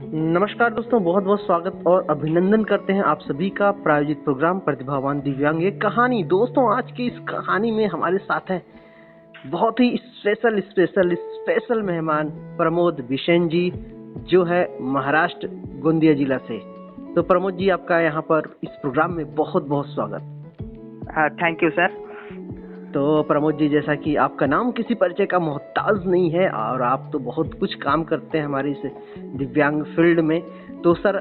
नमस्कार दोस्तों, बहुत बहुत स्वागत और अभिनंदन करते हैं आप सभी का प्रायोजित प्रोग्राम प्रतिभावान दिव्यांग एक कहानी। दोस्तों, आज की इस कहानी में हमारे साथ है बहुत ही स्पेशल मेहमान प्रमोद बिसेन जी, जो है महाराष्ट्र गोंदिया जिला से। तो प्रमोद जी, आपका यहाँ पर इस प्रोग्राम में बहुत बहुत स्वागत। Thank you sir. तो प्रमोद जी, जैसा कि आपका नाम किसी परिचय का मोहताज नहीं है और आप तो बहुत कुछ काम करते हैं हमारी इस दिव्यांग फील्ड में, तो सर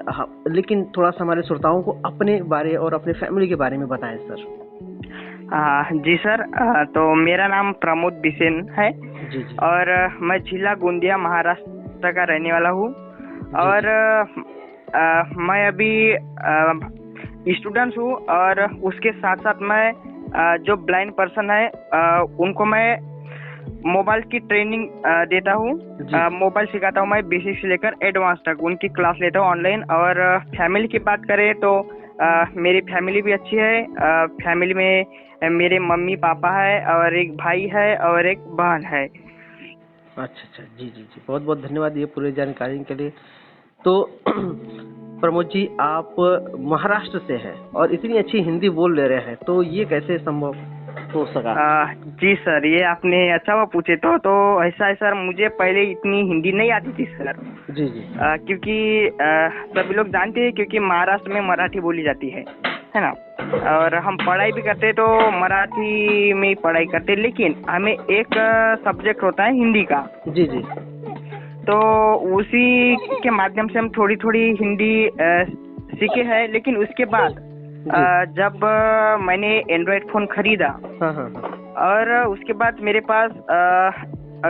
लेकिन थोड़ा सा हमारे श्रोताओं को अपने बारे और अपने फैमिली के बारे में बताएं सर। जी सर, तो मेरा नाम प्रमोद बिसेन है। जी जी। और मैं जिला गोंदिया महाराष्ट्र का रहने वाला हूँ। और मैं अभी स्टूडेंट हूँ और उसके साथ साथ मैं जो ब्लाइंड पर्सन है उनको मैं मोबाइल की ट्रेनिंग देता हूँ। मोबाइल सिखाता हूँ मैं, बेसिक से लेकर एडवांस तक उनकी क्लास लेता हूँ ऑनलाइन। और फैमिली की बात करें तो मेरी फैमिली भी अच्छी है। फैमिली में मेरे मम्मी पापा है और एक भाई है और एक बहन है। अच्छा, जी जी जी, बहुत बहुत धन्यवाद ये पूरी जानकारी के लिए। तो प्रमोद जी, आप महाराष्ट्र से हैं और इतनी अच्छी हिंदी बोल ले रहे हैं, तो ये कैसे संभव हो सका? जी सर, ये आपने अच्छा वो पूछे। तो ऐसा है सर, मुझे पहले इतनी हिंदी नहीं आती थी सर। जी जी। क्योंकि सभी लोग जानते हैं क्योंकि महाराष्ट्र में मराठी बोली जाती है ना। और हम पढ़ाई भी करते तो मराठी में ही पढ़ाई करते, लेकिन हमें एक सब्जेक्ट होता है हिंदी का। जी जी। तो उसी के माध्यम से हम थोड़ी थोड़ी हिंदी सीखे हैं। लेकिन उसके बाद जब मैंने एंड्रॉइड फोन खरीदा, और उसके बाद मेरे पास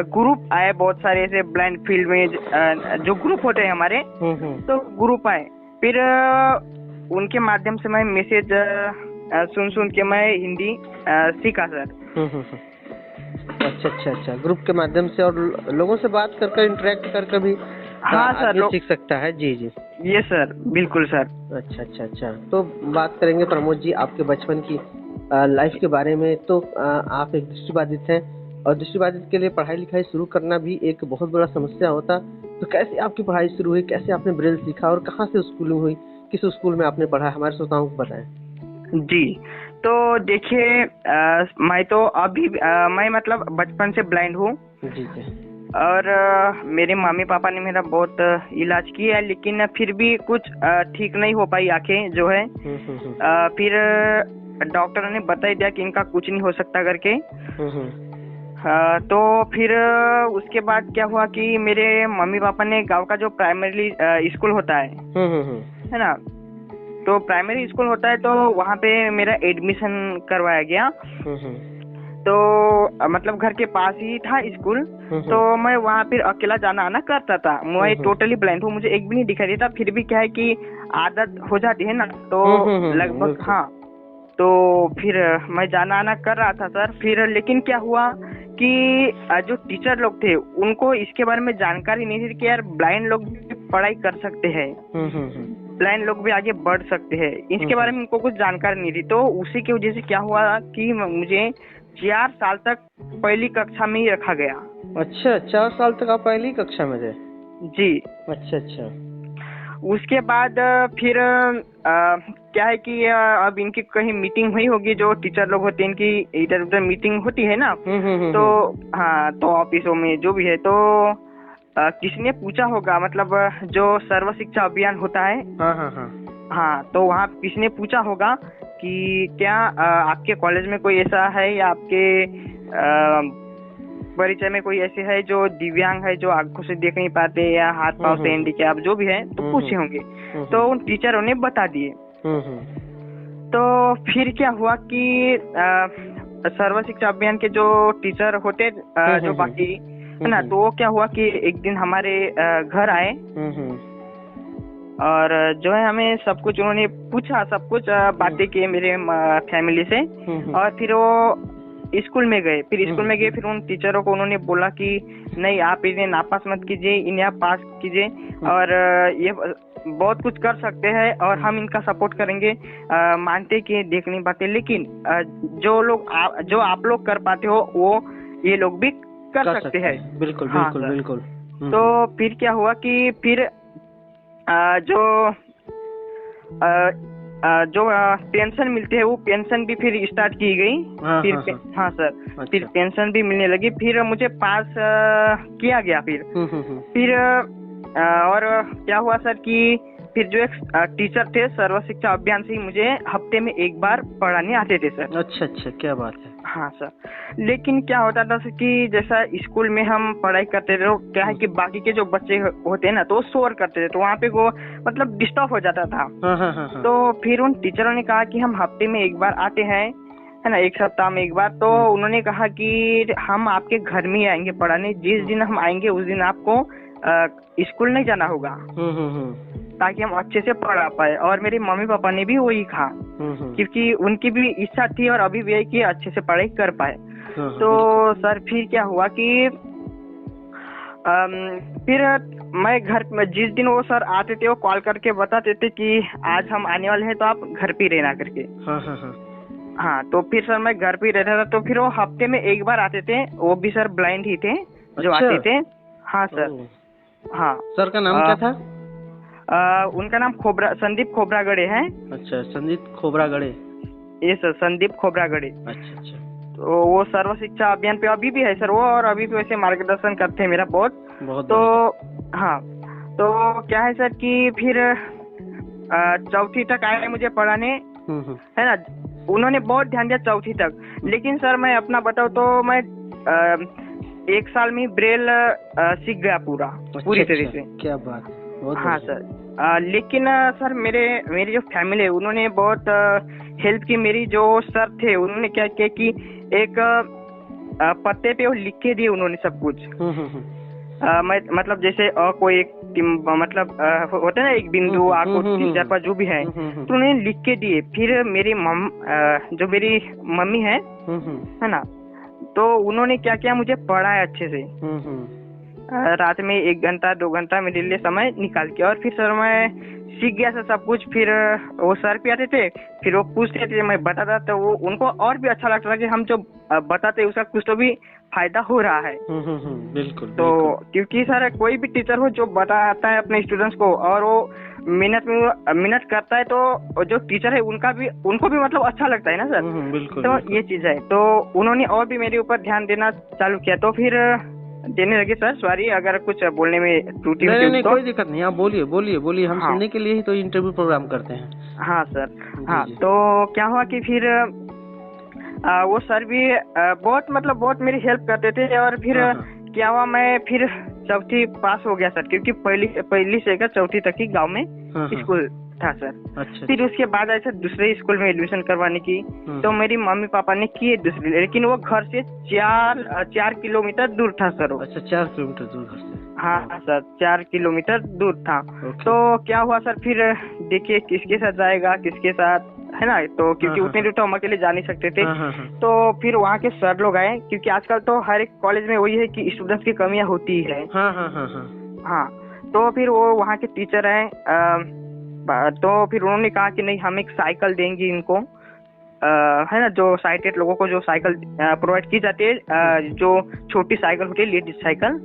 ग्रुप आए बहुत सारे ऐसे ब्लाइंड फील्ड में जो ग्रुप होते हैं हमारे, तो ग्रुप आए। फिर उनके माध्यम से मैं मैसेज सुन के मैं हिंदी सीखा सर। अच्छा, ग्रुप के माध्यम से और लोगों से बात कर इंटरेक्ट कर भी हाँ सर, सीख सकता है। जी जी, ये सर, बिल्कुल सर। अच्छा। तो बात करेंगे प्रमोद जी आपके बचपन की लाइफ के बारे में। तो आप एक दृष्टिबाधित हैं और दृष्टिबाधित के लिए पढ़ाई लिखाई शुरू करना भी एक बहुत बड़ा समस्या होता। तो कैसे आपकी पढ़ाई शुरू हुई, कैसे आपने ब्रेल सीखा और कहाँ से स्कूलिंग हुई, किस स्कूल में आपने पढ़ा, हमारे श्रोताओं को बताएं। जी, तो देखिए, मैं तो अभी मैं मतलब बचपन से ब्लाइंड हूँ। जी जी। और मेरे मम्मी पापा ने मेरा बहुत इलाज किया, लेकिन फिर भी कुछ ठीक नहीं हो पाई आंखें जो है। फिर डॉक्टर ने बता दिया कि इनका कुछ नहीं हो सकता करके। तो फिर उसके बाद क्या हुआ कि मेरे मम्मी पापा ने गांव का जो प्राइमरी स्कूल होता है ना, तो प्राइमरी स्कूल होता है, तो वहाँ पे मेरा एडमिशन करवाया गया। तो मतलब घर के पास ही था स्कूल, तो मैं वहाँ फिर अकेला जाना आना करता था। मैं टोटली ब्लाइंड हूँ, मुझे एक भी नहीं दिखाई देता। फिर भी क्या है कि आदत हो जाती है ना, तो लगभग हाँ। तो फिर मैं जाना आना कर रहा था सर। फिर लेकिन क्या हुआ कि जो टीचर लोग थे उनको इसके बारे में जानकारी नहीं थी कि यार ब्लाइंड लोग भी पढ़ाई कर सकते हैं, ब्लाइंड लोग भी आगे बढ़ सकते हैं। इसके बारे में उनको कुछ जानकारी नहीं थी। तो उसी की वजह से क्या हुआ कि मुझे 4 साल तक पहली कक्षा में ही रखा गया। अच्छा, 4 साल तक आप पहली कक्षा में थे? जी। अच्छा। उसके बाद फिर क्या है कि अब इनकी कहीं मीटिंग हुई होगी, जो टीचर लोग होते हैं इनकी इधर उधर मीटिंग होती है ना। तो हाँ, तो ऑफिसों में जो भी है, तो किसने पूछा होगा, मतलब जो सर्व शिक्षा अभियान होता है। हाँ, तो वहाँ किसने पूछा होगा कि क्या आपके कॉलेज में कोई ऐसा है या आपके परिचय में कोई ऐसे है जो दिव्यांग है, जो आंखों से देख नहीं पाते या हाथ पांव से हैंडीकैप जो भी है, तो पूछे होंगे। तो उन टीचरों ने बता दिए। तो फिर क्या हुआ कि सर्व शिक्षा अभियान के जो टीचर होते जो बाकी है ना, तो वो क्या हुआ कि एक दिन हमारे घर आए और जो है हमें सब कुछ उन्होंने पूछा, सब कुछ बातें की मेरे फैमिली से। और फिर वो स्कूल में गए। फिर उन टीचरों को उन्होंने बोला कि नहीं, आप इन्हें नापास मत कीजिए, इन्हें आप पास कीजिए, और ये बहुत कुछ कर सकते हैं और हम इनका सपोर्ट करेंगे। मानते कि देख नहीं पाते, लेकिन जो आप लोग कर पाते हो वो ये लोग भी कर सकते हैं। बिल्कुल। तो फिर क्या हुआ कि फिर जो जो पेंशन मिलते हैं वो पेंशन भी फिर स्टार्ट की गई। फिर हाँ सर, अच्छा। फिर पेंशन भी मिलने लगी, फिर मुझे पास किया गया। फिर और क्या हुआ सर कि फिर जो एक टीचर थे सर्व शिक्षा अभियान से ही मुझे हफ्ते में एक बार पढ़ाने आते थे सर। अच्छा अच्छा, क्या बात है। हाँ सर, लेकिन क्या होता था सर कि जैसा स्कूल में हम पढ़ाई करते थे तो क्या है कि बाकी के जो बच्चे होते हैं ना तो वो शोर करते थे, तो वहाँ पे वो मतलब डिस्टर्ब हो जाता था। तो फिर उन टीचरों ने कहा कि हम हफ्ते में एक बार आते हैं, है ना, एक सप्ताह में एक बार। तो उन्होंने कहा कि हम आपके घर में ही आएंगे पढ़ाने, जिस दिन हम आएंगे उस दिन आपको स्कूल नहीं जाना होगा, ताकि हम अच्छे से पढ़ा पाए। और मेरे मम्मी पापा ने भी वही कहा, क्योंकि उनकी भी इच्छा थी और अभी भी है कि अच्छे से पढ़ाई कर पाए। तो सर फिर क्या हुआ कि फिर मैं घर में जिस दिन वो सर आते थे वो कॉल करके बताते थे कि आज हम आने वाले हैं तो आप घर पे रहना करके। हाँ, तो फिर सर मैं घर पे रहता था। तो फिर वो हफ्ते में एक बार आते थे, वो भी सर ब्लाइंड ही थे जो आते थे। हाँ सर। हाँ सर का नाम क्या था? उनका नाम संदीप खोबरागड़े है। अच्छा, संदीप खोबरागड़े। ये सर, संदीप खोबरागड़े। अच्छा अच्छा। तो वो सर्व शिक्षा अभियान पे अभी भी है सर वो, और अभी भी वैसे मार्गदर्शन करते हैं मेरा बहुत। तो हाँ, तो क्या है सर कि फिर चौथी तक आए मुझे पढ़ाने, है ना। उन्होंने बहुत ध्यान दिया चौथी तक, लेकिन सर मैं अपना बताऊँ तो मैं एक साल में ब्रेल सीख गया पूरी तरह से। क्या बात है। हाँ सर, लेकिन सर मेरी जो फैमिली है उन्होंने बहुत हेल्प की। मेरी जो सर थे उन्होंने क्या किया कि एक पत्ते पे वो लिख के दिए उन्होंने सब कुछ। मैं मतलब जैसे कोई एक मतलब होता है ना एक बिंदु आको 3 4 5 जो भी है, तो उन्होंने लिख के दिए। फिर मेरी जो मेरी मम्मी है ना, तो उन्होंने क्या किया, मुझे पढ़ाया अच्छे से। रात में 1 घंटा 2 घंटा मेरे लिए समय निकाल के, और फिर सर मैं सीख गया सर सब कुछ। फिर वो सर भी आते थे, फिर वो पूछते थे, मैं बताता, तो वो उनको और भी अच्छा लगता था कि हम जो बताते उसका कुछ तो भी फायदा हो रहा है। बिल्कुल। तो क्योंकि सर कोई भी टीचर हो जो बताता है अपने स्टूडेंट्स को और वो मेहनत करता है, तो जो टीचर है उनको भी मतलब अच्छा लगता है ना सर। बिल्कुल। तो ये चीज है, तो उन्होंने और भी मेरे ऊपर ध्यान देना चालू किया। तो फिर देने लगे सर। सॉरी अगर कुछ बोलने में त्रुटि नहीं, कोई दिक्कत नहीं, आप बोलिए। हम सुनने के लिए ही तो इंटरव्यू प्रोग्राम करते हैं। हाँ सर। हाँ, तो क्या हुआ कि फिर वो सर भी बहुत मेरी हेल्प करते थे। और फिर क्या हुआ, मैं फिर चौथी पास हो गया सर, क्योंकि पहली से चौथी तक ही गाँव में स्कूल था सर। अच्छा। फिर उसके बाद ऐसे दूसरे स्कूल में एडमिशन करवाने की, तो मेरी मम्मी पापा ने किए दूसरे, लेकिन वो घर से 4 किलोमीटर दूर था सर। अच्छा, 4 किलोमीटर दूर घर से। हाँ सर, 4 किलोमीटर दूर था। तो क्या हुआ सर, फिर देखिए किसके साथ जाएगा किसके साथ, है ना, तो क्योंकि उतने दूर तो हम अकेले जा नहीं सकते थे। तो फिर वहाँ के सर लोग आए, क्योंकि आजकल तो हर एक कॉलेज में वही है कि स्टूडेंट्स की कमियां होती है। हाँ, तो फिर वो वहाँ के टीचर आए, तो फिर उन्होंने कहा कि नहीं, हम एक साइकिल देंगे इनको, है ना, जो साइटेड लोगों को जो साइकिल प्रोवाइड की जाती है, जो छोटी साइकिल होती है लेडीज साइकिल।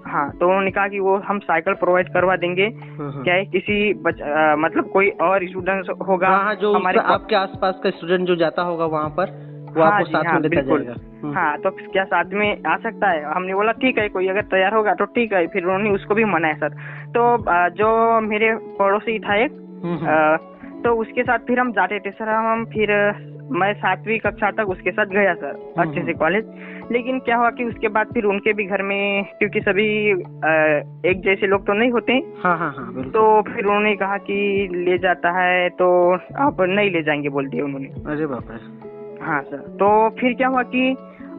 हाँ, तो उन्होंने कहा कि वो हम साइकिल प्रोवाइड करवा देंगे। क्या है, किसी मतलब कोई और स्टूडेंट होगा, जो हमारे आपके आसपास का स्टूडेंट जो जाता होगा वहाँ पर, वो आपको साथ में लेता जाएगा। हाँ, तो क्या साथ में आ सकता है? हमने बोला ठीक है, कोई अगर तैयार होगा तो ठीक है। फिर उन्होंने उसको भी मनाया सर। तो जो मेरे पड़ोसी था एक, तो उसके साथ फिर हम जाते थे सर। फिर मैं 7वीं कक्षा तक उसके साथ गया सर, अच्छे से कॉलेज। लेकिन क्या हुआ कि उसके बाद फिर उनके भी घर में, क्योंकि सभी एक जैसे लोग तो नहीं होते। तो फिर उन्होंने कहा कि ले जाता है तो आप नहीं ले जाएंगे बोल दिया उन्होंने। अरे बाप रे। हाँ सर, तो फिर क्या हुआ कि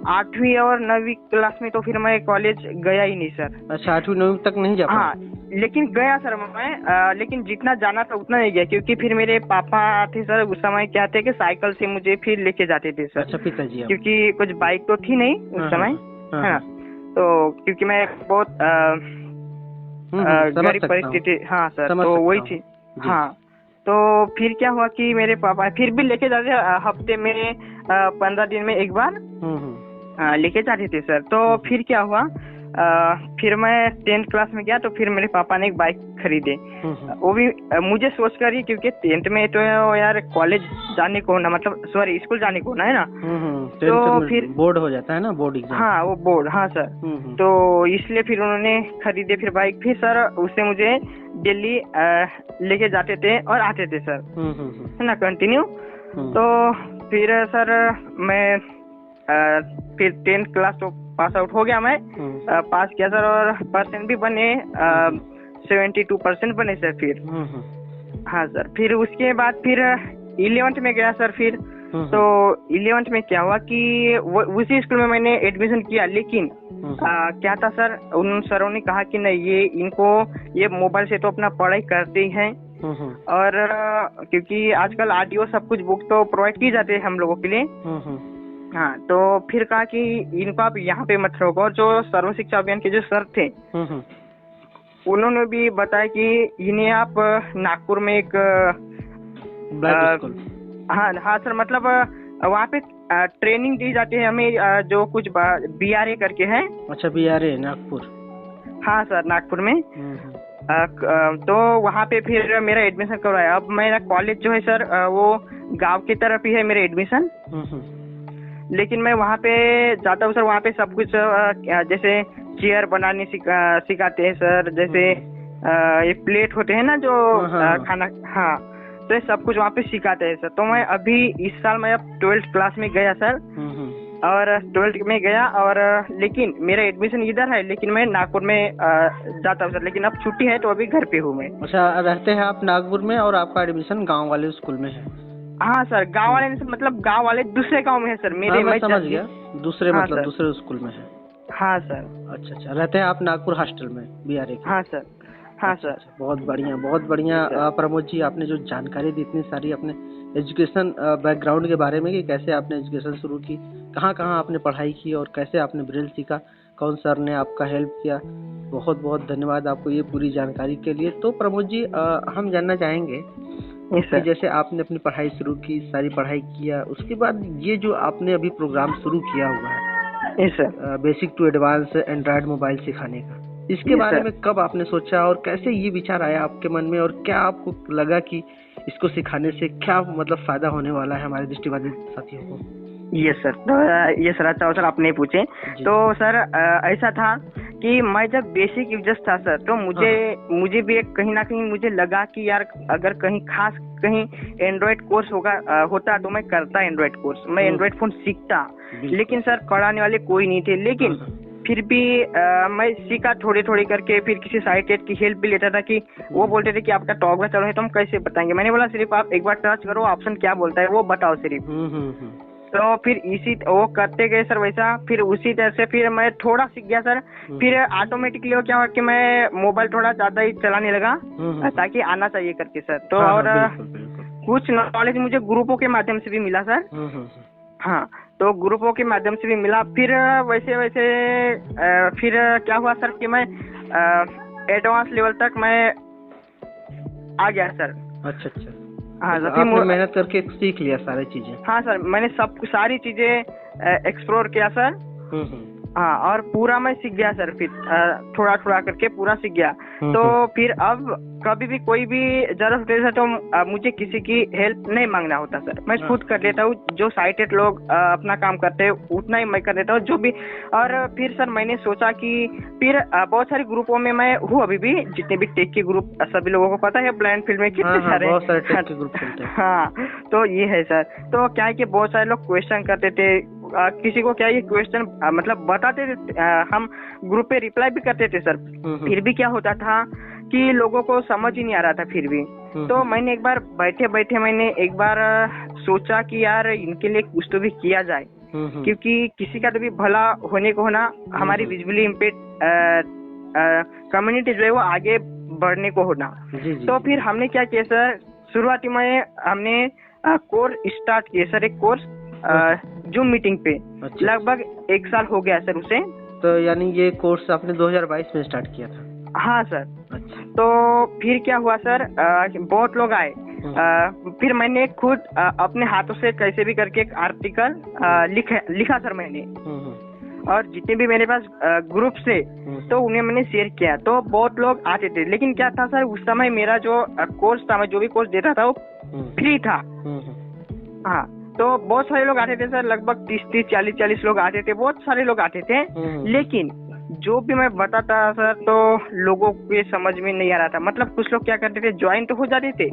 8वीं और 9वीं क्लास में तो फिर मैं कॉलेज गया ही नहीं सर। अच्छा, 8वीं 9वीं तक नहीं जा पाया? हाँ, लेकिन गया सर मैं, लेकिन जितना जाना था उतना नहीं गया, क्योंकि फिर मेरे पापा थे सर उस समय, क्या थे कि साइकिल से मुझे फिर लेके जाते थे सर। अच्छा, पिताजी। क्योंकि कुछ बाइक तो थी नहीं उस समय, है ना, तो क्योंकि मैं बहुत गरीब परिस्थिति। हाँ सर, तो वही थी। हाँ, तो फिर क्या हुआ कि मेरे पापा फिर भी लेके जाते, हफ्ते में 15 दिन में एक बार लेके जाते थे सर। तो फिर क्या हुआ, फिर मैं 10th क्लास में गया तो फिर मेरे पापा ने एक बाइक खरीदे। वो भी मुझे सोच कर ही, क्योंकि 10th में तो यार कॉलेज जाने को ना, मतलब सॉरी स्कूल जाने को ना, है ना। तो फिर बोर्ड हो जाता है ना, बोर्ड एग्जाम। हाँ वो बोर्ड, हाँ सर। तो इसलिए फिर उन्होंने खरीदे फिर बाइक। फिर सर उससे मुझे दिल्ली लेके जाते थे और आते थे सर, है ना, कंटिन्यू। तो फिर सर मैं फिर 10th क्लास तो पास आउट हो गया मैं, पास किया सर, और परसेंट भी बने 72% बने सर फिर। हाँ सर। फिर उसके बाद फिर 11th में गया सर फिर। तो 11th में क्या हुआ कि उसी स्कूल में मैंने एडमिशन किया, लेकिन क्या था सर, उन सरों ने कहा कि नहीं, ये मोबाइल से तो अपना पढ़ाई करते ही हैं, और क्योंकि आजकल आरटीओ सब कुछ बुक तो प्रोवाइड की जाते हैं हम लोगों के लिए। हाँ, तो फिर कहा कि इनको आप यहाँ पे मत रखो। और जो सर्व शिक्षा अभियान के जो सर थे, उन्होंने भी बताया कि इन्हें आप नागपुर में एक हाँ सर, मतलब वहाँ पे ट्रेनिंग दी जाती है हमें, जो कुछ BRA करके है। अच्छा, BRA नागपुर। हाँ सर, नागपुर में। तो वहाँ पे फिर मेरा एडमिशन करवाया। अब मेरा कॉलेज जो है सर, वो गांव की तरफ ही है मेरा एडमिशन। लेकिन मैं वहाँ पे जाता हूँ सर, वहाँ पे सब कुछ जैसे चेयर बनाने सिखाते हैं सर, जैसे ये प्लेट होते हैं ना जो खाना, हाँ, तो ये सब कुछ वहाँ पे सिखाते हैं सर। तो मैं अभी इस साल मैं अब 12th क्लास में गया सर, और 12th में गया, और लेकिन मेरा एडमिशन इधर है, लेकिन मैं नागपुर में जाता हूँ सर। लेकिन अब छुट्टी है तो अभी घर पे हूँ मैं। अच्छा, रहते हैं आप नागपुर में और आपका एडमिशन गाँव वाले स्कूल में है? हाँ सर, गांव वाले मतलब गांव वाले दूसरे गांव में है सर मेरे। मैं समझ गया, दूसरे हाँ, मतलब दूसरे स्कूल में है। हाँ सर। अच्छा, रहते हैं आप नागपुर हॉस्टल में BRA के? हाँ सर, हाँ सर। बहुत बढ़िया प्रमोद जी, आपने जो जानकारी दी इतनी सारी अपने एजुकेशन बैकग्राउंड के बारे में, कि कैसे आपने एजुकेशन शुरू की, कहाँ कहाँ आपने पढ़ाई की और कैसे आपने ब्रेल सीखा, कौन सर ने आपका हेल्प किया, बहुत बहुत धन्यवाद आपको ये पूरी जानकारी के लिए। तो प्रमोद जी, हम जानना चाहेंगे कि जैसे आपने अपनी पढ़ाई शुरू की, सारी पढ़ाई किया, उसके बाद ये जो आपने अभी प्रोग्राम शुरू किया हुआ है, basic to advance Android mobile सिखाने का, इसके बारे में कब आपने सोचा और कैसे ये विचार आया आपके मन में, और क्या आपको लगा कि इसको सिखाने से क्या मतलब फायदा होने वाला है हमारे दृष्टिबाधित साथियों को? ये सर, तो ये सर, अच्छा सर आपने पूछे। तो सर ऐसा था कि मैं जब बेसिक यूजर्स था सर, तो मुझे भी एक कहीं ना कहीं मुझे लगा कि यार अगर कहीं एंड्रॉइड कोर्स होता तो मैं करता एंड्रॉइड कोर्स, मैं एंड्रॉइड फोन सीखता। लेकिन सर पढ़ाने वाले कोई नहीं थे। लेकिन फिर भी मैं सीखा थोड़ी करके। फिर किसी साइटेड की हेल्प भी लेता था, कि वो बोलते थे कि आपका टॉगल चालू है तो हम कैसे बताएंगे। मैंने बोला सिर्फ आप एक बार टच करो, ऑप्शन क्या बोलता है वो बताओ सिर्फ। तो फिर वो करते गए सर वैसा। फिर उसी तरह से फिर मैं थोड़ा सीख गया सर। फिर ऑटोमेटिकली क्या हुआ कि मैं मोबाइल थोड़ा ज्यादा ही चलाने लगा, ताकि आना चाहिए करके सर। तो और कुछ नॉलेज मुझे ग्रुपों के माध्यम से भी मिला सर। हाँ, तो ग्रुपों के माध्यम से भी मिला। फिर वैसे फिर क्या हुआ सर कि मैं एडवांस लेवल तक मैं आ गया सर। अच्छा। हाँ सर, आपने मेहनत करके सीख लिया सारी चीजें? हाँ सर, मैंने सारी चीजें एक्सप्लोर किया सर। हाँ, और पूरा मैं सीख गया सर। फिर थोड़ा करके पूरा सीख गया। तो फिर अब कभी भी कोई भी जरूरत होती है तो मुझे किसी की हेल्प नहीं मांगना होता सर, मैं खुद कर लेता हूँ। जो साइटेड लोग अपना काम करते हैं उतना ही मैं कर देता हूँ, जो भी। और फिर सर मैंने सोचा कि फिर बहुत सारे ग्रुपों में मैं हूँ अभी भी, जितने भी टेक के ग्रुप, सभी लोगों को पता है ब्लाइंड फील्ड में कितने सारे टेक के ग्रुप चलते हैं। हाँ, तो ये है सर। तो क्या है कि बहुत सारे लोग क्वेश्चन करते थे, किसी को क्या ये क्वेश्चन मतलब बताते थे, हम ग्रुप पे रिप्लाई भी करते थे सर। फिर भी क्या होता था कि लोगों को समझ ही नहीं आ रहा था फिर भी। तो मैंने एक बार बैठे मैंने एक बार सोचा कि यार इनके लिए कुछ तो भी किया जाए, क्योंकि किसी का तो भी भला होने को होना, हमारी विजुअली इम्पेयर्ड कम्युनिटी जो है वो आगे बढ़ने को होना। तो फिर हमने क्या किया सर, शुरुआती में हमने कोर्स स्टार्ट किए सर, एक कोर्स जूम मीटिंग पे। लगभग 1 साल हो गया सर उसे। तो यानी ये कोर्स आपने 2022 में स्टार्ट किया था? हाँ सर। अच्छा। तो फिर क्या हुआ सर, बहुत लोग आए। फिर मैंने खुद अपने हाथों से कैसे भी करके एक आर्टिकल लिखा सर मैंने। और जितने भी मेरे पास ग्रुप से तो उन्हें मैंने शेयर किया, तो बहुत लोग आते थे। लेकिन क्या था सर, उस समय मेरा जो कोर्स था, मैं जो भी कोर्स देता था वो फ्री था। हाँ, तो बहुत सारे लोग आते थे सर, लगभग 30 40 लोग आते थे, बहुत सारे लोग आते थे। लेकिन जो भी मैं बताता सर तो लोगों के समझ में नहीं आ रहा था। मतलब कुछ लोग क्या करते थे, ज्वाइन तो हो जाते थे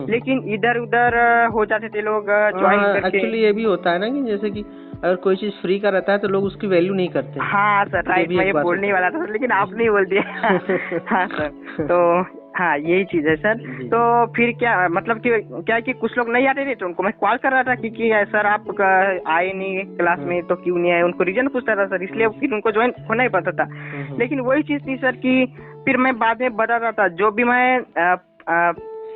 लेकिन इधर उधर हो जाते थे लोग ज्वाइन करके। एक्चुअली ये भी होता है ना कि जैसे कि अगर कोई चीज फ्री का रहता है तो लोग उसकी वैल्यू नहीं करते। हाँ सर, राइट, मैं ये बोलने वाला था लेकिन आपने बोल दिया। हाँ सर, तो हाँ यही चीज है सर। तो फिर क्या मतलब कि क्या है कि कुछ लोग नहीं आते थे तो उनको मैं कॉल कर रहा था कि सर आप आए नहीं क्लास में, तो क्यों नहीं आए, उनको रीजन पूछता था सर, इसलिए फिर उनको ज्वाइन होना ही पड़ता था। लेकिन वही चीज थी सर कि फिर मैं बाद में बताता था जो भी मैं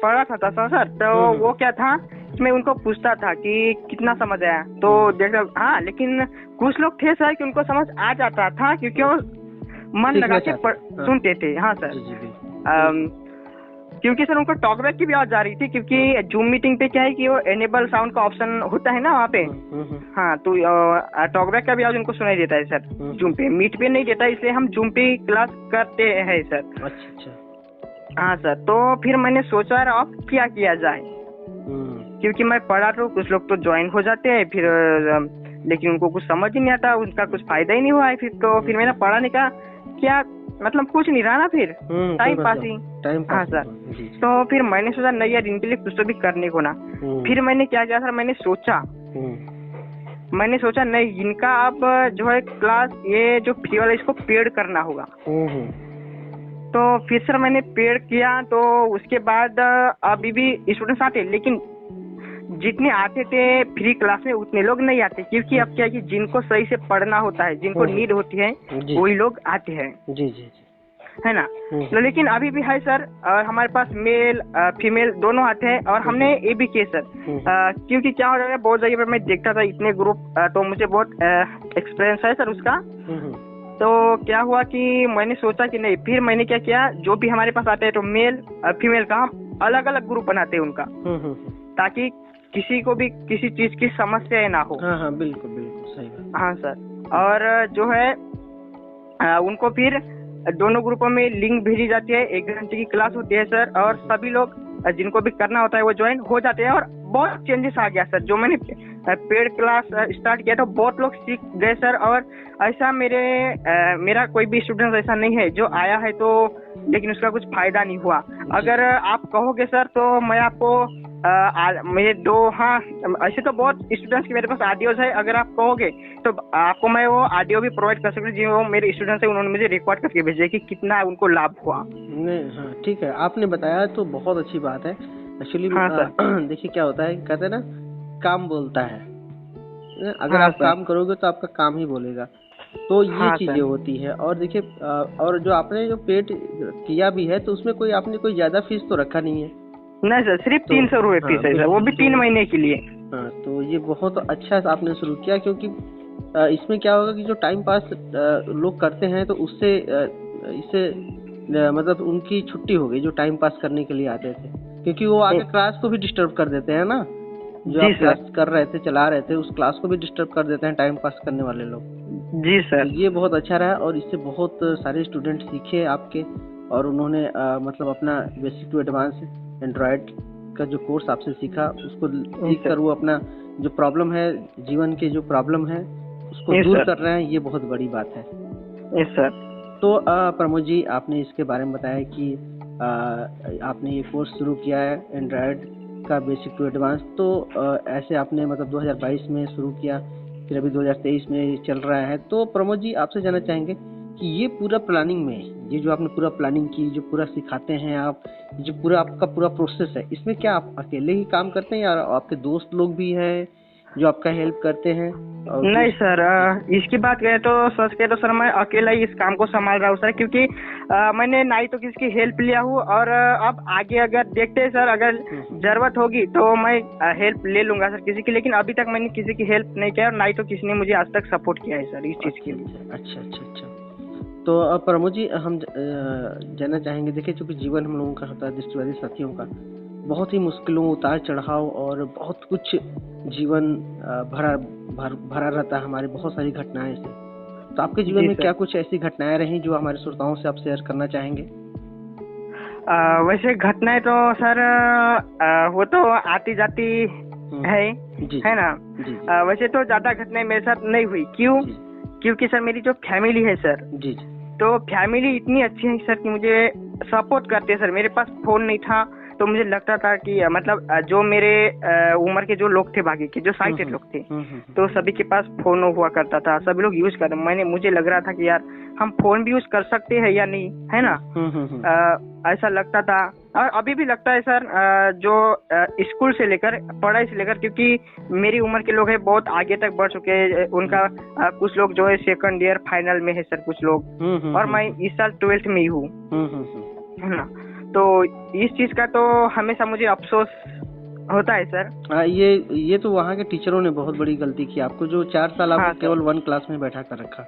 पढ़ा था सर, तो वो क्या था, मैं उनको पूछता था कि कितना समझ आया, तो देखा हाँ, लेकिन कुछ लोग थे सर कि उनको समझ आ जाता था क्योंकि वो मन लगा के सुनते थे। हाँ सर, क्योंकि सर उनको टॉकबैक की भी आवाज आ रही थी, क्योंकि जूम मीटिंग पे क्या है कि वो एनेबल साउंड का ऑप्शन होता है ना वहाँ पे। हाँ, तो टॉकबैक का भी आवाज उनको सुनाई देता है सर जूम पे, मीट पे नहीं देता, इसलिए हम जूम पे क्लास करते हैं सर। अच्छा। हाँ सर, तो फिर मैंने सोचा अब क्या किया जाए, क्योंकि मैं पढ़ा तो कुछ लोग तो ज्वाइन हो जाते हैं फिर, लेकिन उनको कुछ समझ ही नहीं आता, उनका कुछ फायदा ही नहीं हुआ है फिर। तो फिर मैंने पढ़ाने का क्या मतलब कुछ नहीं रहा ना, फिर टाइम पास ही। हाँ सर, तो फिर मैंने सोचा नहीं यार, इनके लिए कुछ तो भी करने को ना। फिर मैंने क्या किया सर, मैंने सोचा नहीं, इनका अब जो है क्लास ये जो फ्री वाला इसको पेड करना होगा। तो फिर सर मैंने पेड किया, तो उसके बाद अभी भी स्टूडेंट्स आते, लेकिन जितने आते थे फ्री क्लास में उतने लोग नहीं आते, क्योंकि अब क्या है कि जिनको सही से पढ़ना होता है, जिनको नीड होती है, वही लोग आते हैं। जी, है ना। तो लेकिन अभी भी है सर, हमारे पास मेल फीमेल दोनों आते हैं, और हमने ये भी किए सर, क्योंकि क्या हो रहा है, बहुत जगह पे मैं देखता था इतने ग्रुप, तो मुझे बहुत एक्सपीरियंस है सर उसका। तो क्या हुआ कि मैंने सोचा कि नहीं, फिर मैंने क्या किया, जो भी हमारे पास आते हैं तो मेल फीमेल का हम अलग अलग ग्रुप बनाते हैं उनका, ताकि किसी को भी किसी चीज की समस्या ना हो। हाँ, बिल्कुल सही बात। हाँ सर, और जो है उनको फिर दोनों ग्रुपों में लिंक भेजी जाती है, 1 घंटे की क्लास होती है सर, और सभी लोग जिनको भी करना होता है वो ज्वाइन हो जाते हैं। और बहुत चेंजेस आ गया सर, जो मैंने पेड क्लास स्टार्ट किया तो बहुत लोग सीख गए सर। और ऐसा मेरा कोई भी स्टूडेंट ऐसा नहीं है जो आया है तो लेकिन उसका कुछ फायदा नहीं हुआ। अगर आप कहोगे सर तो मैं आपको मेरे ऐसे तो बहुत स्टूडेंट्स के मेरे पास ऑडियोज है, अगर आप कहोगे तो आपको मैं वो ऑडियो भी प्रोवाइड कर सकता हूँ, जो मेरे स्टूडेंट्स है उन्होंने मुझे रिकॉर्ड करके भेजे कि कितना उनको लाभ हुआ। नहीं, हाँ ठीक है, आपने बताया तो बहुत अच्छी बात है। एक्चुअली देखिए क्या होता है, कहते हैं ना काम बोलता है, अगर आप काम करोगे तो आपका काम ही बोलेगा, तो ये चीजें होती है। और देखिए और जो आपने जो पेड किया भी है तो उसमें कोई आपने कोई ज्यादा फीस तो रखा नहीं है? नहीं सर, सिर्फ 300 रुपए फीस है सर, वो भी 3 महीने के लिए। हाँ, तो ये बहुत अच्छा आपने शुरू किया, क्योंकि इसमें क्या होगा कि जो टाइम पास लोग करते हैं तो उससे इससे मतलब उनकी छुट्टी हो गई, जो टाइम पास करने के लिए आते थे, क्योंकि वो आगे क्लास को भी डिस्टर्ब कर देते हैं ना, जो आप क्लास कर रहे थे चला रहे थे उस क्लास को भी डिस्टर्ब कर देते हैं टाइम पास करने वाले लोग। जी सर, तो ये बहुत अच्छा रहा, और इससे बहुत सारे स्टूडेंट सीखे आपके, और उन्होंने मतलब अपना बेसिक टू एडवांस एंड्रॉयड का जो कोर्स आपसे सीखा उसको सीख कर वो अपना जो प्रॉब्लम है, जीवन के जो प्रॉब्लम है उसको दूर कर रहे हैं, ये बहुत बड़ी बात है। Yes sir. तो प्रमोद जी, आपने इसके बारे में बताया कि आपने ये कोर्स शुरू किया है एंड्रॉयड का बेसिक टू एडवांस, तो ऐसे आपने मतलब 2022 में शुरू किया, फिर अभी 2023 में चल रहा है। तो प्रमोद जी, आपसे जानना चाहेंगे कि ये पूरा प्लानिंग में, ये जो आपने पूरा प्लानिंग की, जो पूरा सिखाते हैं आप, जो पूरा आपका पूरा प्रोसेस है, इसमें क्या आप अकेले ही काम करते हैं या आपके दोस्त लोग भी हैं जो आपका हेल्प करते हैं? नहीं सर, इसकी बात करें तो सच कहे तो सर मैं अकेला ही इस काम को संभाल रहा हूँ सर, क्योंकि मैंने ना ही तो किसी की हेल्प लिया हूँ, और अब आगे अगर देखते हैं सर, अगर जरूरत होगी तो मैं हेल्प ले लूंगा सर किसी की, लेकिन अभी तक मैंने किसी की हेल्प नहीं किया, और ना ही तो किसी ने मुझे आज तक सपोर्ट किया है सर इस चीज के लिए। अच्छा। तो प्रमोद जी, हम जानना चाहेंगे, देखिए चूंकि जीवन हम लोगों का होता है दृष्टिवादी साथियों का, बहुत ही मुश्किलों, उतार चढ़ाव और बहुत कुछ जीवन भरा रहता है हमारे, बहुत सारी घटनाएं से। तो आपके जीवन में क्या कुछ ऐसी घटनाएं रही जो हमारे श्रोताओं से आप शेयर करना चाहेंगे? वैसे घटनाएं तो सर वो तो आती जाती है ना। वैसे तो ज्यादा घटनाएं मेरे साथ नहीं हुई। क्यों? क्योंकि सर मेरी जो फैमिली है सर, तो फैमिली इतनी अच्छी है सर कि मुझे सपोर्ट करते हैं सर। मेरे पास फोन नहीं था तो मुझे लगता था कि मतलब जो मेरे उम्र के जो लोग थे, बाकी के जो साइटेड लोग थे, तो सभी के पास फोन हुआ करता था, सभी लोग यूज कर। मुझे लग रहा था कि यार हम फोन भी यूज कर सकते हैं या नहीं, है ना। ऐसा लगता था और अभी भी लगता है सर। जो स्कूल से लेकर, पढ़ाई से लेकर, क्योंकि मेरी उम्र के लोग हैं बहुत आगे तक बढ़ चुके हैं। उनका कुछ लोग जो है 2nd ईयर फाइनल में है सर, कुछ लोग, और मैं इस साल 12th में ही हूँ, है ना। तो इस चीज का तो हमेशा मुझे अफसोस होता है सर। ये तो वहाँ के टीचरों ने बहुत बड़ी गलती की। आपको जो 4 साल आपको केवल 1 क्लास में बैठा कर रखा।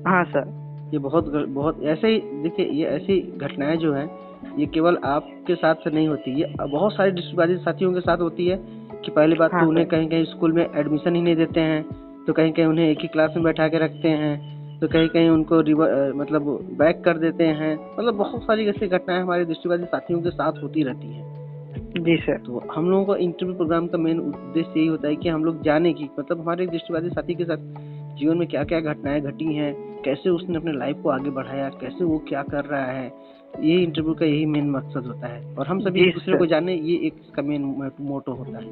हाँ सर, ये बहुत ऐसे ही देखिए, ये ऐसी घटनाएं जो है ये केवल आपके साथ से नहीं होती, ये बहुत सारे डिस्ट्रिक्ट साथियों के साथ होती है। कि पहली बात तो उन्हें कहीं कहीं स्कूल में एडमिशन ही नहीं देते हैं, तो कहीं कहीं उन्हें एक ही क्लास में बैठा के रखते हैं, तो कहीं कहीं उनको मतलब बैक कर देते हैं। मतलब बहुत सारी ऐसी घटनाएं हमारे दृष्टिवादी साथियों के साथ होती रहती हैं। जी सर। तो हम लोगों का इंटरव्यू प्रोग्राम का मेन उद्देश्य यही होता है कि हम लोग जाने की, मतलब हमारे दृष्टिवादी साथी के साथ जीवन में क्या क्या घटनाएं घटी हैं, कैसे उसने अपने लाइफ को आगे बढ़ाया, कैसे वो क्या कर रहा है। ये इंटरव्यू का यही मेन मकसद होता है और हम सभी एक दूसरे को जाने, ये एक इसका मेन मोटो होता है।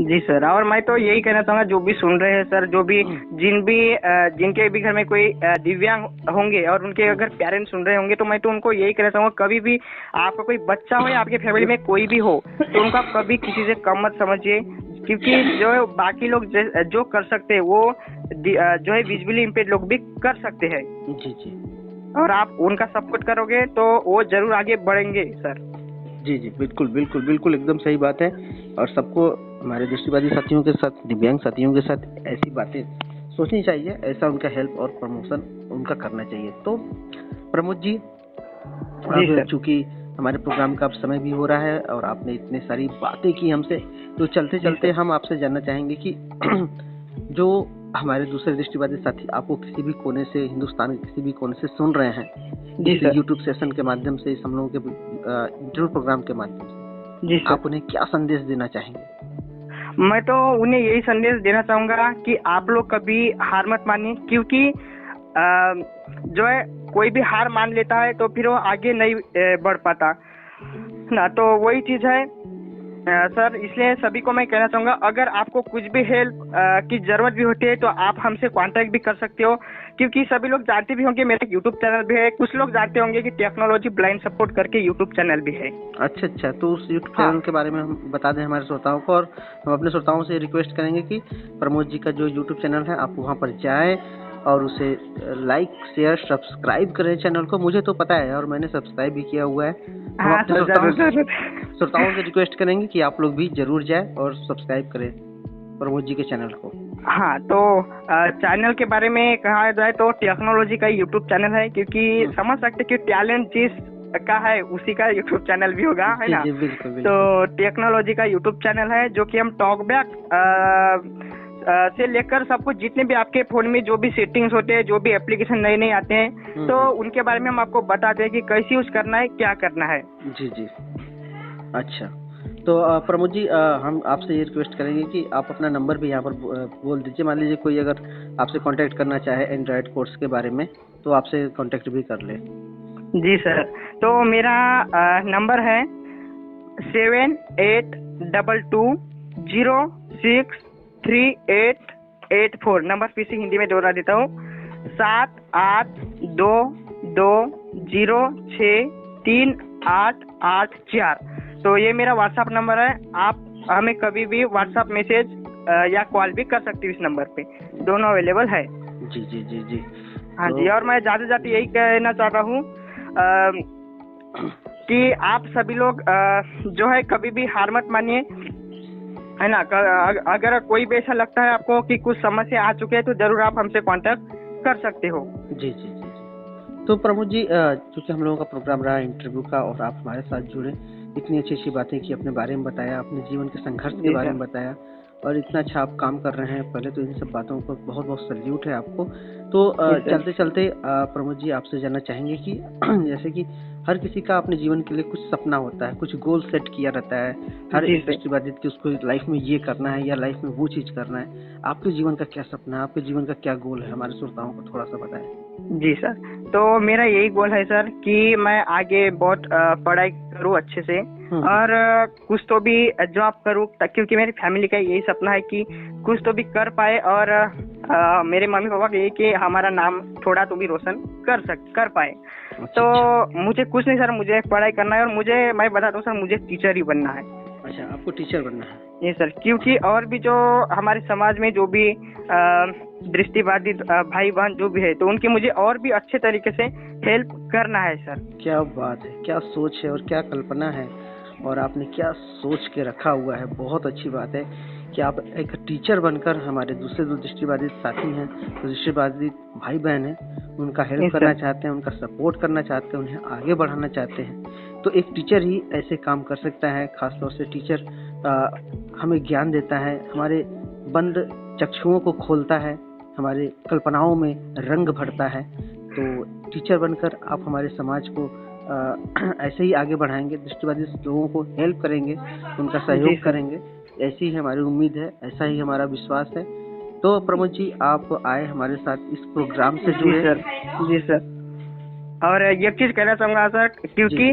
जी सर। और मैं तो यही कहना चाहूँगा, जो भी सुन रहे हैं सर, जो भी जिनके भी घर में कोई दिव्यांग होंगे और उनके अगर पेरेंट्स सुन रहे होंगे, तो मैं तो उनको यही कहना चाहूँगा, कभी भी आपका कोई बच्चा हो या आपके फैमिली में कोई भी हो, तो उनका कभी किसी से कम मत समझिए। क्योंकि जो बाकी लोग जो कर सकते हैं वो जो है विजुअली इम्पेयर्ड लोग भी कर सकते हैं। जी। और आप उनका सपोर्ट करोगे तो वो जरूर आगे बढ़ेंगे सर। जी, बिल्कुल एकदम सही बात है। और सबको हमारे दृष्टिवादी साथियों के साथ, दिव्यांग साथियों के साथ ऐसी बातें सोचनी चाहिए, ऐसा उनका हेल्प और प्रमोशन उनका करना चाहिए। तो प्रमोद जी, चूंकि हमारे प्रोग्राम का अब समय भी हो रहा है और आपने इतने सारी बातें की हमसे, तो चलते चलते हम आपसे जानना चाहेंगे कि जो हमारे दूसरे दृष्टिवादी साथी आपको किसी भी कोने से, हिंदुस्तान के किसी भी कोने से सुन रहे हैं, इस यूट्यूब सेशन के माध्यम से, इस हम लोगों के इंटरव्यू प्रोग्राम के माध्यम से, आप उन्हें क्या संदेश देना चाहेंगे? मैं तो उन्हें यही संदेश देना चाहूंगा कि आप लोग कभी हार मत मानिए। क्योंकि जो है कोई भी हार मान लेता है तो फिर वो आगे नहीं बढ़ पाता ना। तो वही चीज है सर। इसलिए सभी को मैं कहना चाहूंगा, अगर आपको कुछ भी हेल्प की जरूरत भी होती है तो आप हमसे कांटेक्ट भी कर सकते हो। क्योंकि सभी लोग जानते भी होंगे मेरा यूट्यूब चैनल भी है, कुछ लोग जानते होंगे कि टेक्नोलॉजी ब्लाइंड सपोर्ट करके यूट्यूब चैनल भी है। अच्छा, तो उस यूट्यूब चैनल के बारे में हम बता दें हमारे श्रोताओं को, और हम अपने श्रोताओं से रिक्वेस्ट करेंगे कि प्रमोद जी का जो यूट्यूब चैनल है आप वहाँ पर जाएं और उसे लाइक, शेयर, सब्सक्राइब करें चैनल को। मुझे तो पता है और मैंने सब्सक्राइब भी किया हुआ है। हम अपने श्रोताओं से रिक्वेस्ट करेंगे कि आप लोग भी जरूर जाएं और सब्सक्राइब करें प्रमोद जी के चैनल को। हाँ, तो चैनल के बारे में कहा जाए तो टेक्नोलॉजी का यूट्यूब चैनल है। क्योंकि समझ सकते कि टैलेंट जिस का है उसी का यूट्यूब चैनल भी होगा, है ना। बिल्कुल। तो टेक्नोलॉजी का यूट्यूब चैनल है जो कि हम टॉकबैक से लेकर सब कुछ, जितने भी आपके फोन में जो भी सेटिंग्स होते हैं, जो भी एप्लीकेशन नए आते हैं, तो उनके बारे में हम आपको बताते हैं कि कैसे यूज करना है, क्या करना है। जी। अच्छा, तो प्रमोद जी, हम आपसे ये रिक्वेस्ट करेंगे कि आप अपना नंबर भी यहाँ पर बोल दीजिए। मान लीजिए कोई अगर आपसे कांटेक्ट करना चाहे एंड्रॉइड कोर्स के बारे में, तो आपसे कांटेक्ट भी कर ले। जी सर, तो मेरा नंबर है 7822063884। नंबर फिर से हिंदी में दोहरा देता हूँ, 7822063884। तो ये मेरा व्हाट्सएप नंबर है। आप हमें कभी भी व्हाट्सएप मैसेज या कॉल भी कर सकते हो, इस नंबर पे दोनों अवेलेबल है। जी। हाँ जी। और मैं जाते यही कहना चाहता हूँ कि आप सभी लोग जो है कभी भी हार मत मानिए, है ना। अगर कोई भी ऐसा लगता है आपको कि कुछ समस्या आ चुके हैं तो जरूर आप हमसे कांटेक्ट कर सकते हो। जी। तो प्रमोद जी, चूंकि हम लोगों का प्रोग्राम रहा इंटरव्यू का और आप हमारे साथ जुड़े, इतनी अच्छी बातें की, अपने बारे में बताया, अपने जीवन के संघर्ष के बारे में बताया और इतना अच्छा आप काम कर रहे हैं। पहले तो इन सब बातों को बहुत बहुत सल्यूट है आपको। तो चलते चलते प्रमोद जी आपसे जानना चाहेंगे कि जैसे कि हर किसी का अपने जीवन के लिए कुछ सपना होता है, कुछ गोल सेट किया रहता है हर एक दृष्टिबाधित कि उसको लाइफ में ये करना है या लाइफ में वो चीज करना है। आपके जीवन का क्या सपना है, आपके जीवन का क्या गोल है, हमारे श्रोताओं को थोड़ा सा बताएं। जी सर, तो मेरा यही गोल है सर कि मैं आगे बहुत पढ़ाई करूँ अच्छे से और कुछ तो भी जॉब करूँ, क्योंकि मेरी फैमिली का यही सपना है कि कुछ तो भी कर पाए और मेरे मम्मी पापा का यही कि हमारा नाम थोड़ा तो भी रोशन कर पाए। तो मुझे कुछ नहीं सर, मुझे पढ़ाई करना है और मैं बताता हूँ सर, मुझे टीचर ही बनना है। अच्छा, आपको टीचर बनना है? ये सर, क्योंकि और भी जो हमारे समाज में जो भी दृष्टिबाधित भाई बहन जो भी है, तो उनकी मुझे और भी अच्छे तरीके से हेल्प करना है सर। क्या बात है, क्या सोच है और क्या कल्पना है और आपने क्या सोच के रखा हुआ है। बहुत अच्छी बात है कि आप एक टीचर बनकर हमारे दूसरे जो दृष्टिबाधित साथी हैं, जो दृष्टिबाधित भाई बहन हैं, उनका हेल्प करना चाहते हैं, उनका सपोर्ट करना चाहते हैं, उन्हें आगे बढ़ाना चाहते हैं। तो एक टीचर ही ऐसे काम कर सकता है। खासतौर से टीचर हमें ज्ञान देता है, हमारे बंद चक्षुओं को खोलता है, हमारे कल्पनाओं में रंग भरता है। तो टीचर बनकर आप हमारे समाज को ऐसे ही आगे बढ़ाएंगे, दृष्टिबाधित लोगों को हेल्प करेंगे, उनका सहयोग करेंगे। ऐसी ही हमारी उम्मीद है, ऐसा ही हमारा विश्वास है। तो प्रमोद जी आप आए हमारे साथ इस प्रोग्राम से जुड़े। जी सर, और ये चीज कहना चाहूंगा सर, क्योंकि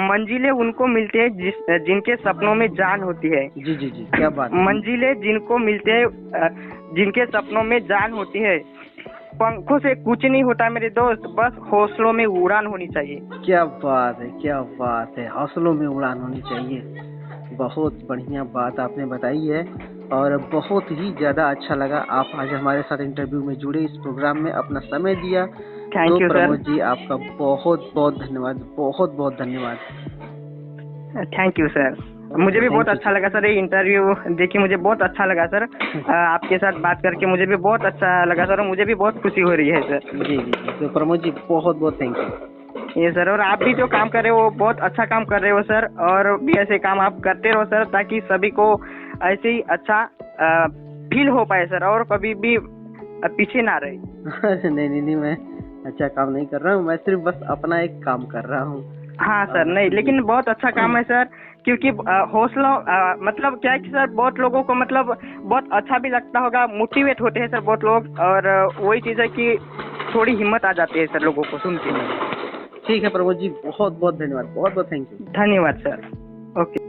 मंजिलें उनको मिलती है जिनके सपनों में जान होती है। जी जी जी, क्या बात है। मंजिलें जिनको मिलते हैं जिनके सपनों में जान होती है। पंखों से कुछ नहीं होता मेरे दोस्त, बस हौसलों में उड़ान होनी चाहिए। क्या बात है, क्या बात है, हौसलों में उड़ान होनी चाहिए। बहुत बढ़िया बात आपने बताई है और बहुत ही ज्यादा अच्छा लगा आप आज हमारे साथ इंटरव्यू में जुड़े, इस प्रोग्राम में अपना समय दिया। Thank you sir. Pramod ji आपका बहुत बहुत धन्यवाद, बहुत बहुत धन्यवाद। थैंक यू सर, मुझे भी बहुत अच्छा लगा सर ये इंटरव्यू देखिए, मुझे बहुत अच्छा लगा सर। आपके साथ बात करके मुझे भी बहुत अच्छा लगा सर, और मुझे भी बहुत खुशी हो रही है सर। जी जी, तो प्रमोद जी बहुत बहुत थैंक यू। ये सर, और आप भी जो काम कर रहे हो वो बहुत अच्छा काम कर रहे हो सर, और भी ऐसे काम आप करते रहो सर, ताकि सभी को ऐसे ही अच्छा फील हो पाए सर, और कभी भी पीछे ना रहे। नहीं, मैं अच्छा काम नहीं कर रहा हूँ, मैं सिर्फ बस अपना एक काम कर रहा हूँ। हाँ सर, नहीं लेकिन बहुत अच्छा काम है सर, क्योंकि हौसला मतलब क्या है कि सर बहुत लोगों को मतलब बहुत अच्छा भी लगता होगा, मोटिवेट होते हैं सर बहुत लोग, और वही चीज है कि थोड़ी हिम्मत आ जाती है सर लोगों को सुन के। ठीक है प्रमोद जी, बहुत बहुत धन्यवाद, बहुत बहुत थैंक यू। धन्यवाद सर। ओके।